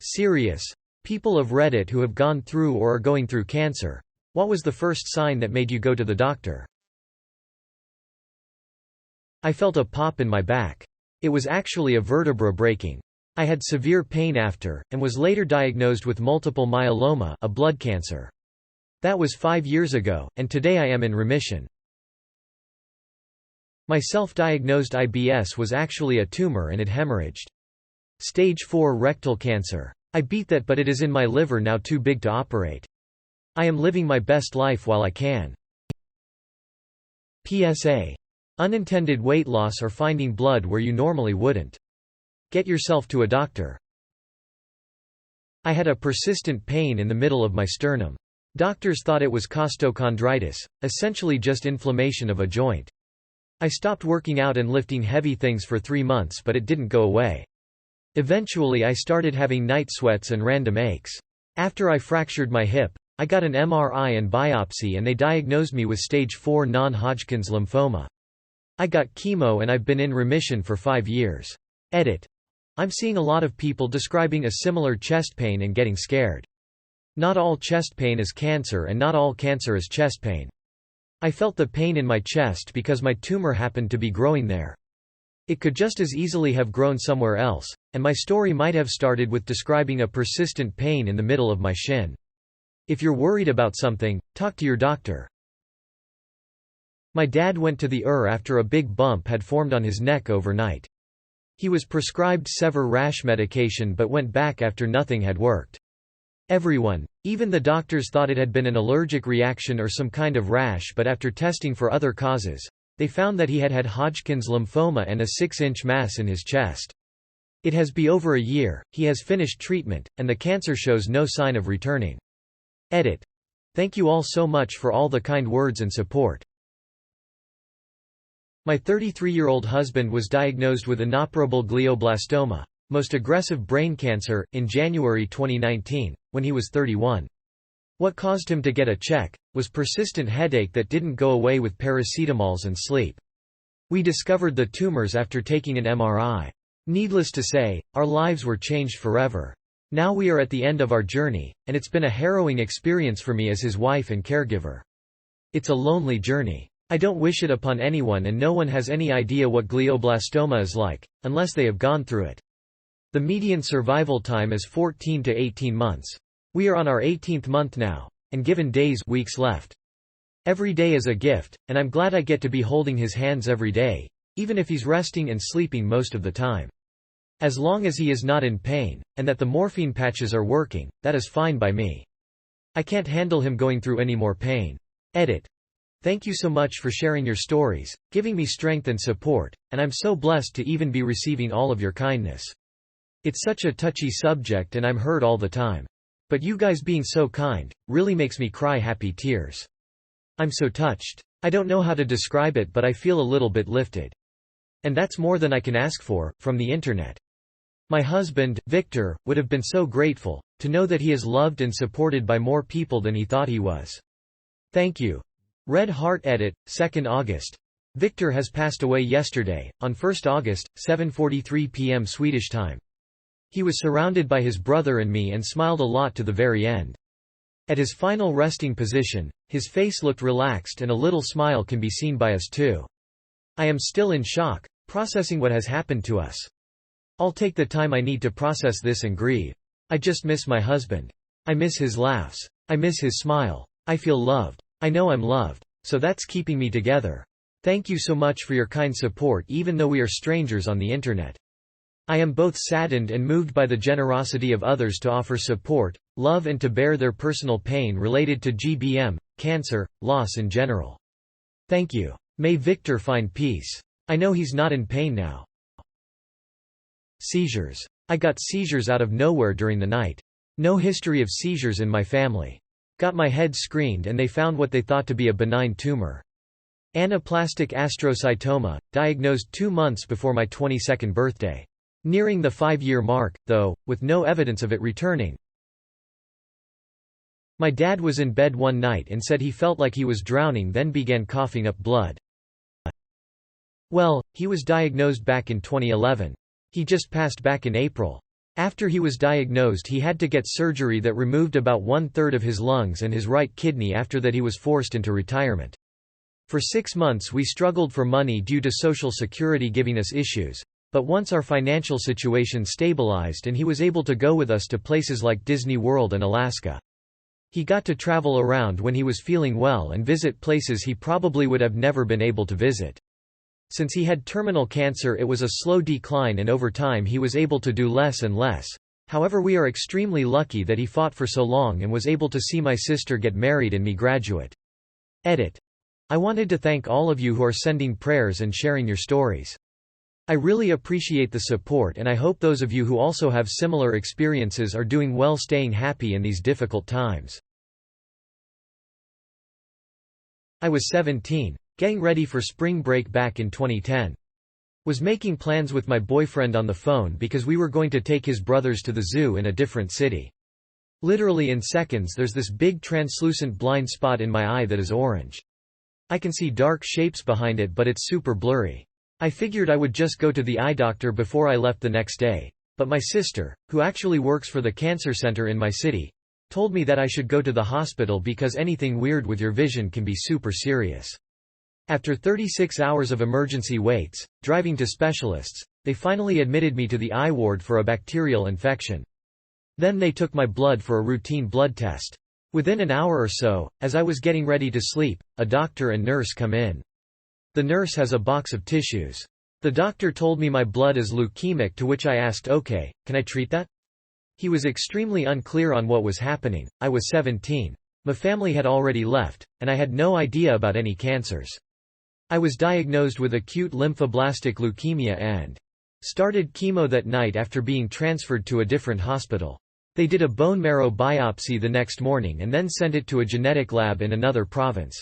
Serious. People of Reddit who have gone through or are going through cancer. What was the first sign that made you go to the doctor? I felt a pop in my back. It was actually a vertebra breaking. I had severe pain after, and was later diagnosed with multiple myeloma, a blood cancer. That was 5 years ago, and today I am in remission. My self-diagnosed IBS was actually a tumor and it hemorrhaged. Stage 4 rectal cancer. I beat that, but it is in my liver now, too big to operate. I am living my best life while I can. PSA. Unintended weight loss or finding blood where you normally wouldn't. Get yourself to a doctor. I had a persistent pain in the middle of my sternum. Doctors thought it was costochondritis, essentially just inflammation of a joint. I stopped working out and lifting heavy things for 3 months, but it didn't go away. Eventually I started having night sweats and random aches. After I fractured my hip, I got an MRI and biopsy and they diagnosed me with stage 4 non-Hodgkin's lymphoma. I got chemo and I've been in remission for 5 years. Edit. I'm seeing a lot of people describing a similar chest pain and getting scared. Not all chest pain is cancer and not all cancer is chest pain. I felt the pain in my chest because my tumor happened to be growing there. It could just as easily have grown somewhere else, and my story might have started with describing a persistent pain in the middle of my shin. If you're worried about something, talk to your doctor. My dad went to the ER after a big bump had formed on his neck overnight. He was prescribed severe rash medication but went back after nothing had worked. Everyone, even the doctors, thought it had been an allergic reaction or some kind of rash, but after testing for other causes, they found that he had had Hodgkin's lymphoma and a 6-inch mass in his chest. It has been over a year, he has finished treatment, and the cancer shows no sign of returning. Edit. Thank you all so much for all the kind words and support. My 33-year-old husband was diagnosed with inoperable glioblastoma, most aggressive brain cancer, in January 2019, when he was 31. What caused him to get a check was persistent headache that didn't go away with paracetamols and sleep. We discovered the tumors after taking an MRI. Needless to say, our lives were changed forever. Now we are at the end of our journey, and it's been a harrowing experience for me as his wife and caregiver. It's a lonely journey. I don't wish it upon anyone, and no one has any idea what glioblastoma is like, unless they have gone through it. The median survival time is 14 to 18 months. We are on our 18th month now, and given days, weeks left. Every day is a gift, and I'm glad I get to be holding his hands every day, even if he's resting and sleeping most of the time. As long as he is not in pain, and that the morphine patches are working, that is fine by me. I can't handle him going through any more pain. Edit. Thank you so much for sharing your stories, giving me strength and support, and I'm so blessed to even be receiving all of your kindness. It's such a touchy subject and I'm hurt all the time. But you guys being so kind, really makes me cry happy tears. I'm so touched. I don't know how to describe it, but I feel a little bit lifted. And that's more than I can ask for, from the internet. My husband, Victor, would have been so grateful, to know that he is loved and supported by more people than he thought he was. Thank you. Red Heart. Edit, 2nd August. Victor has passed away yesterday, on 1st August, 7:43 p.m. Swedish time. He was surrounded by his brother and me and smiled a lot to the very end. At his final resting position, his face looked relaxed and a little smile can be seen by us too. I am still in shock, processing what has happened to us. I'll take the time I need to process this and grieve. I just miss my husband. I miss his laughs. I miss his smile. I feel loved. I know I'm loved. So that's keeping me together. Thank you so much for your kind support even though we are strangers on the internet. I am both saddened and moved by the generosity of others to offer support, love and to bear their personal pain related to GBM, cancer, loss in general. Thank you. May Victor find peace. I know he's not in pain now. Seizures. I got seizures out of nowhere during the night. No history of seizures in my family. Got my head screened and they found what they thought to be a benign tumor. Anaplastic astrocytoma, diagnosed 2 months before my 22nd birthday. Nearing the 5-year mark, though, with no evidence of it returning. My dad was in bed one night and said he felt like he was drowning, then began coughing up blood. Well, he was diagnosed back in 2011. He just passed back in April. After he was diagnosed, he had to get surgery that removed about 1/3 of his lungs and his right kidney. After that he was forced into retirement. For 6 months we struggled for money due to Social Security giving us issues, but once our financial situation stabilized and he was able to go with us to places like Disney World and Alaska. He got to travel around when he was feeling well and visit places he probably would have never been able to visit. Since he had terminal cancer, it was a slow decline, and over time he was able to do less and less. However, we are extremely lucky that he fought for so long and was able to see my sister get married and me graduate. Edit. I wanted to thank all of you who are sending prayers and sharing your stories. I really appreciate the support, and I hope those of you who also have similar experiences are doing well, staying happy in these difficult times. I was 17. Getting ready for spring break back in 2010. Was making plans with my boyfriend on the phone because we were going to take his brothers to the zoo in a different city. Literally in seconds there's this big translucent blind spot in my eye that is orange. I can see dark shapes behind it, but it's super blurry. I figured I would just go to the eye doctor before I left the next day. But my sister, who actually works for the cancer center in my city, told me that I should go to the hospital because anything weird with your vision can be super serious. After 36 hours of emergency waits, driving to specialists, they finally admitted me to the eye ward for a bacterial infection. Then they took my blood for a routine blood test. Within an hour or so, as I was getting ready to sleep, a doctor and nurse come in. The nurse has a box of tissues. The doctor told me my blood is leukemic, to which I asked, okay, can I treat that? He was extremely unclear on what was happening. I was 17. My family had already left, and I had no idea about any cancers. I was diagnosed with acute lymphoblastic leukemia and started chemo that night after being transferred to a different hospital. They did a bone marrow biopsy the next morning and then sent it to a genetic lab in another province.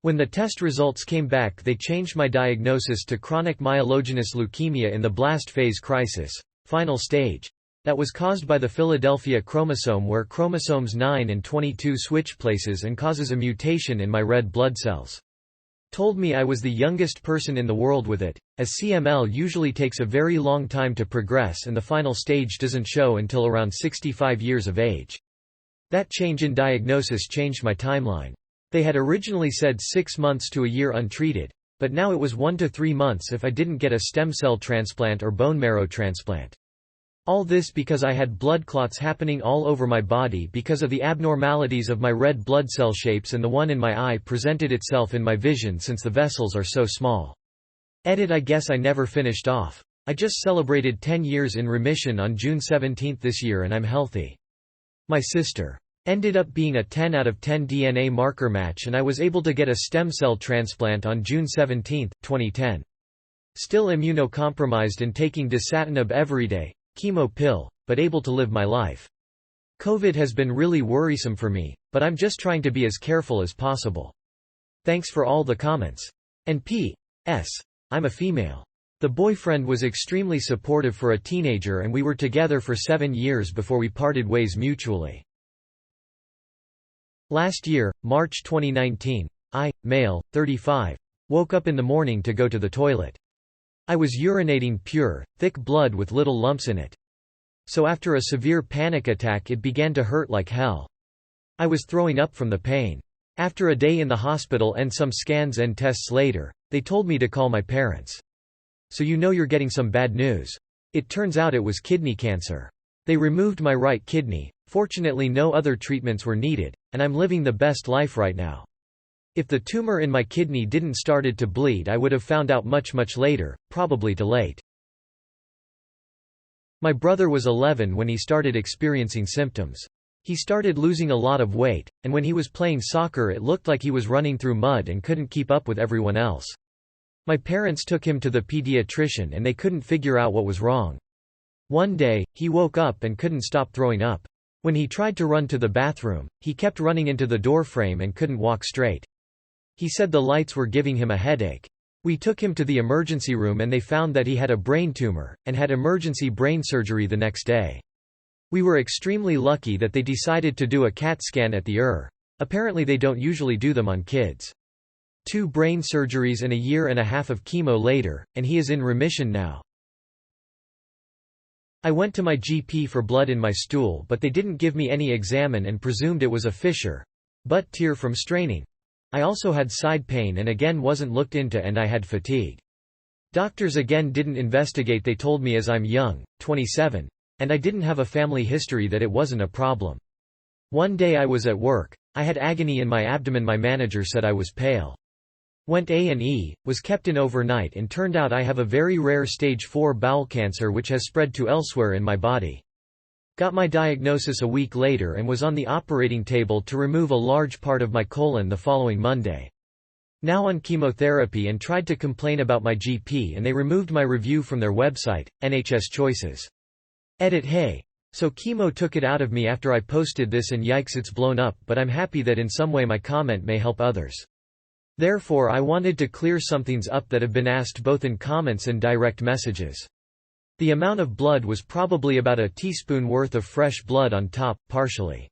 When the test results came back, they changed my diagnosis to chronic myelogenous leukemia in the blast phase crisis, final stage. That was caused by the Philadelphia chromosome, where chromosomes 9 and 22 switch places and causes a mutation in my red blood cells. Told me I was the youngest person in the world with it, as CML usually takes a very long time to progress and the final stage doesn't show until around 65 years of age. That change in diagnosis changed my timeline. They had originally said 6 months to a year untreated, but now it was 1 to 3 months if I didn't get a stem cell transplant or bone marrow transplant. All this because I had blood clots happening all over my body because of the abnormalities of my red blood cell shapes, and the one in my eye presented itself in my vision since the vessels are so small. Edit. I guess I never finished off. I just celebrated 10 years in remission on June 17 this year and I'm healthy. My sister ended up being a 10 out of 10 DNA marker match and I was able to get a stem cell transplant on June 17, 2010. Still immunocompromised and taking dasatinib every day. Chemo pill, but able to live my life. COVID has been really worrisome for me, but I'm just trying to be as careful as possible. Thanks for all the comments. And P.S. I'm a female. The boyfriend was extremely supportive for a teenager and we were together for 7 years before we parted ways mutually. Last year, March 2019, I, male, 35, woke up in the morning to go to the toilet. I was urinating pure, thick blood with little lumps in it. So after a severe panic attack it began to hurt like hell. I was throwing up from the pain. After a day in the hospital and some scans and tests later, they told me to call my parents. So you know you're getting some bad news. It turns out it was kidney cancer. They removed my right kidney, fortunately no other treatments were needed, and I'm living the best life right now. If the tumor in my kidney didn't started to bleed I would have found out much later, probably too late. My brother was 11 when he started experiencing symptoms. He started losing a lot of weight, and when he was playing soccer it looked like he was running through mud and couldn't keep up with everyone else. My parents took him to the pediatrician and they couldn't figure out what was wrong. One day, he woke up and couldn't stop throwing up. When he tried to run to the bathroom, he kept running into the doorframe and couldn't walk straight. He said the lights were giving him a headache. We took him to the emergency room and they found that he had a brain tumor, and had emergency brain surgery the next day. We were extremely lucky that they decided to do a CAT scan at the ER. Apparently they don't usually do them on kids. 2 brain surgeries and a year and a half of chemo later, and he is in remission now. I went to my GP for blood in my stool, but they didn't give me any examen and presumed it was a fissure. Butt tear from straining. I also had side pain and again wasn't looked into, and I had fatigue. Doctors again didn't investigate. They told me as I'm young, 27, and I didn't have a family history that it wasn't a problem. One day I was at work. I had agony in my abdomen. My manager said I was pale. Went A&E, was kept in overnight, and turned out I have a very rare stage 4 bowel cancer which has spread to elsewhere in my body. Got my diagnosis a week later and was on the operating table to remove a large part of my colon the following Monday. Now on chemotherapy, and tried to complain about my GP and they removed my review from their website, NHS Choices. Edit Hey. So chemo took it out of me after I posted this, and yikes, it's blown up, but I'm happy that in some way my comment may help others. Therefore I wanted to clear some things up that have been asked both in comments and direct messages. The amount of blood was probably about a teaspoon worth of fresh blood on top, partially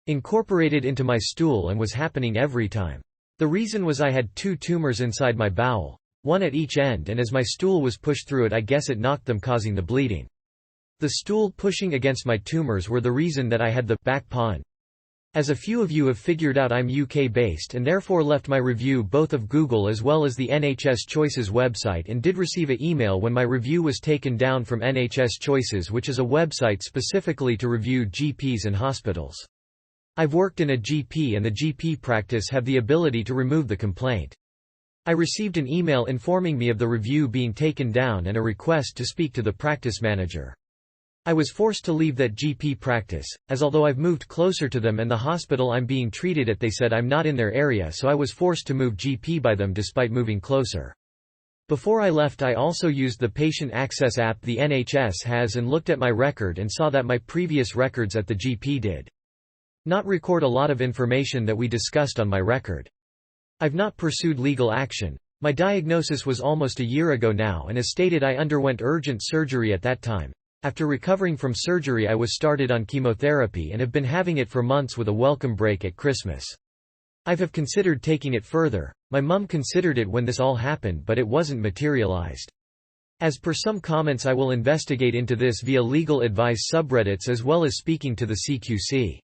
incorporated into my stool, and was happening every time. The reason was I had 2 tumors inside my bowel, one at each end, and as my stool was pushed through it, I guess it knocked them, causing the bleeding. The stool pushing against my tumors were the reason that I had the back pain. As a few of you have figured out, I'm UK-based and therefore left my review both of Google as well as the NHS Choices website, and did receive an email when my review was taken down from NHS Choices, which is a website specifically to review GPs and hospitals. I've worked in a GP, and the GP practice have the ability to remove the complaint. I received an email informing me of the review being taken down and a request to speak to the practice manager. I was forced to leave that GP practice, as although I've moved closer to them and the hospital I'm being treated at, they said I'm not in their area, so I was forced to move GP by them despite moving closer. Before I left, I also used the patient access app the NHS has and looked at my record and saw that my previous records at the GP did not record a lot of information that we discussed on my record. I've not pursued legal action. My diagnosis was almost a year ago now, and as stated, I underwent urgent surgery at that time. After recovering from surgery, I was started on chemotherapy and have been having it for months with a welcome break at Christmas. I have considered taking it further. My mum considered it when this all happened, but it wasn't materialized. As per some comments, I will investigate into this via legal advice subreddits as well as speaking to the CQC.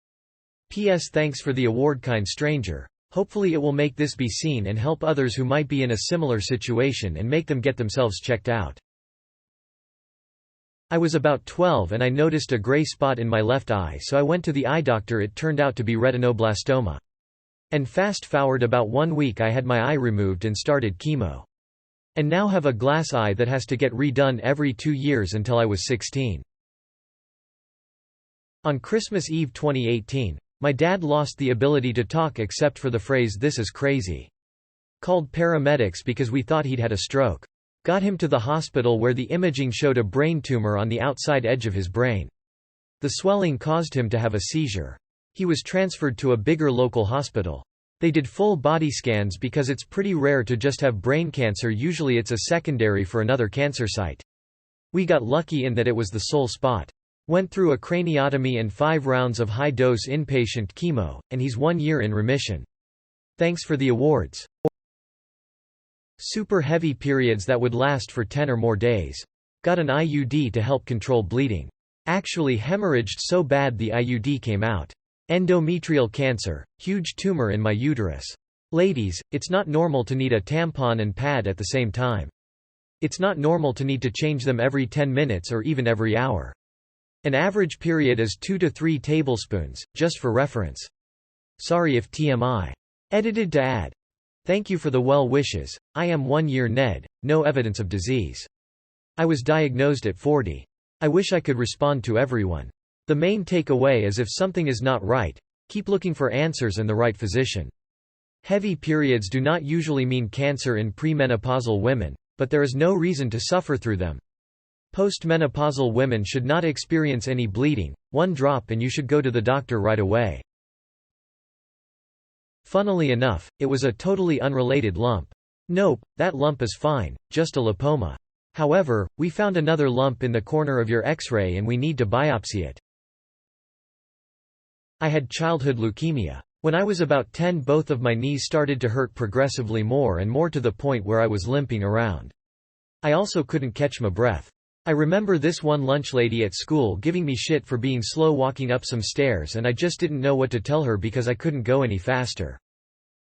P.S. Thanks for the award, kind stranger. Hopefully it will make this be seen and help others who might be in a similar situation and make them get themselves checked out. I was about 12 and I noticed a gray spot in my left eye, so I went to the eye doctor. It turned out to be retinoblastoma. And fast forward about 1 week, I had my eye removed and started chemo. And now have a glass eye that has to get redone every 2 years until I was 16. On Christmas Eve 2018, my dad lost the ability to talk except for the phrase "this is crazy." Called paramedics because we thought he'd had a stroke. Got him to the hospital where the imaging showed a brain tumor on the outside edge of his brain. The swelling caused him to have a seizure. He was transferred to a bigger local hospital. They did full body scans because it's pretty rare to just have brain cancer. Usually it's a secondary for another cancer site. We got lucky in that it was the sole spot. Went through a craniotomy and 5 rounds of high-dose inpatient chemo, and he's 1 year in remission. Thanks for the awards. Super heavy periods that would last for 10 or more days. Got an IUD to help control bleeding. Actually hemorrhaged so bad the IUD came out. Endometrial cancer, huge tumor in my uterus. Ladies, it's not normal to need a tampon and pad at the same time. It's not normal to need to change them every 10 minutes or even every hour. An average period is 2 to 3 tablespoons, just for reference. Sorry if TMI. Edited to add. Thank you for the well wishes. I am 1 year Ned, no evidence of disease. I was diagnosed at 40. I wish I could respond to everyone. The main takeaway is if something is not right, keep looking for answers and the right physician. Heavy periods do not usually mean cancer in premenopausal women, but there is no reason to suffer through them. Postmenopausal women should not experience any bleeding, 1 drop and you should go to the doctor right away. Funnily enough, it was a totally unrelated lump. Nope, that lump is fine, just a lipoma. However, we found another lump in the corner of your X-ray and we need to biopsy it. I had childhood leukemia. When I was about 10, both of my knees started to hurt progressively more and more to the point where I was limping around. I also couldn't catch my breath. I remember this one lunch lady at school giving me shit for being slow walking up some stairs, and I just didn't know what to tell her because I couldn't go any faster.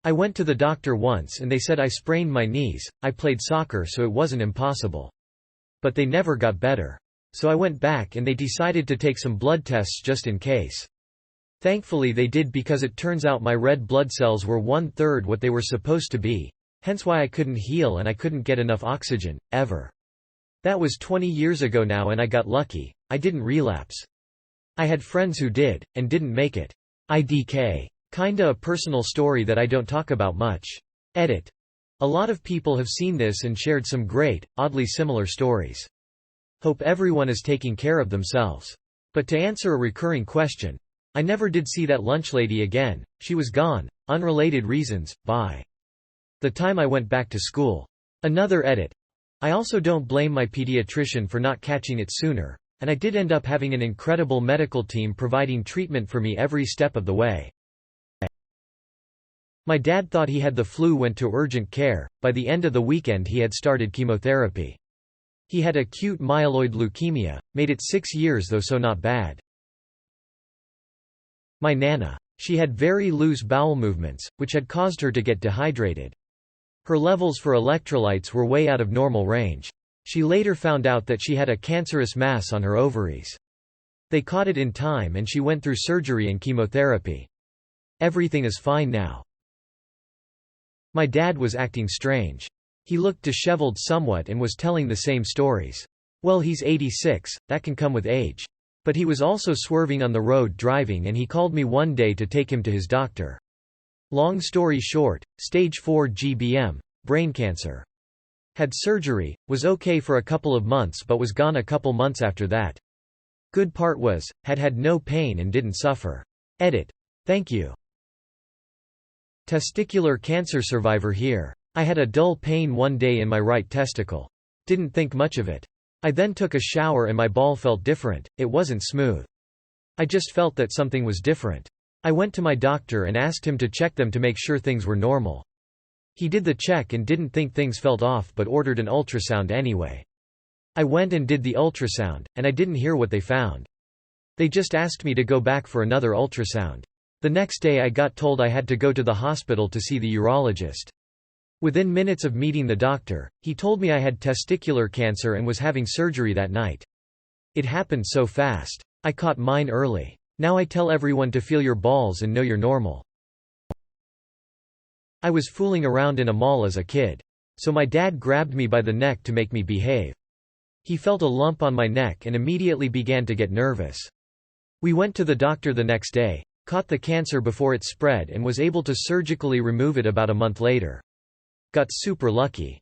I went to the doctor once and they said I sprained my knees. I played soccer so it wasn't impossible. But they never got better. So I went back and they decided to take some blood tests just in case. Thankfully they did, because it turns out my red blood cells were 1/3 what they were supposed to be, hence why I couldn't heal and I couldn't get enough oxygen, ever. That was 20 years ago now and I got lucky, I didn't relapse. I had friends who did, and didn't make it. IDK. Kinda a personal story that I don't talk about much. Edit. A lot of people have seen this and shared some great, oddly similar stories. Hope everyone is taking care of themselves. But to answer a recurring question, I never did see that lunch lady again. She was gone. Unrelated reasons, by the time I went back to school. Another edit. I also don't blame my pediatrician for not catching it sooner, and I did end up having an incredible medical team providing treatment for me every step of the way. My dad thought he had the flu, went to urgent care. By the end of the weekend he had started chemotherapy. He had acute myeloid leukemia, made it 6 years though, so not bad. My nana. She had very loose bowel movements, which had caused her to get dehydrated. Her levels for electrolytes were way out of normal range. She later found out that she had a cancerous mass on her ovaries. They caught it in time and she went through surgery and chemotherapy. Everything is fine now. My dad was acting strange. He looked disheveled somewhat and was telling the same stories. Well, he's 86, that can come with age. But he was also swerving on the road driving, and he called me one day to take him to his doctor. Long story short, stage 4 GBM, brain cancer. Had surgery, was okay for a couple of months but was gone a couple months after that. Good part was, had no pain and didn't suffer. Edit. Thank you. Testicular cancer survivor here. I had a dull pain one day in my right testicle. Didn't think much of it. I then took a shower and my ball felt different, it wasn't smooth. I just felt that something was different. I went to my doctor and asked him to check them to make sure things were normal. He did the check and didn't think things felt off but ordered an ultrasound anyway. I went and did the ultrasound, and I didn't hear what they found. They just asked me to go back for another ultrasound. The next day I got told I had to go to the hospital to see the urologist. Within minutes of meeting the doctor, he told me I had testicular cancer and was having surgery that night. It happened so fast. I caught mine early. Now I tell everyone to feel your balls and know you're normal. I was fooling around in a mall as a kid. So my dad grabbed me by the neck to make me behave. He felt a lump on my neck and immediately began to get nervous. We went to the doctor the next day, caught the cancer before it spread and was able to surgically remove it about a month later. Got super lucky.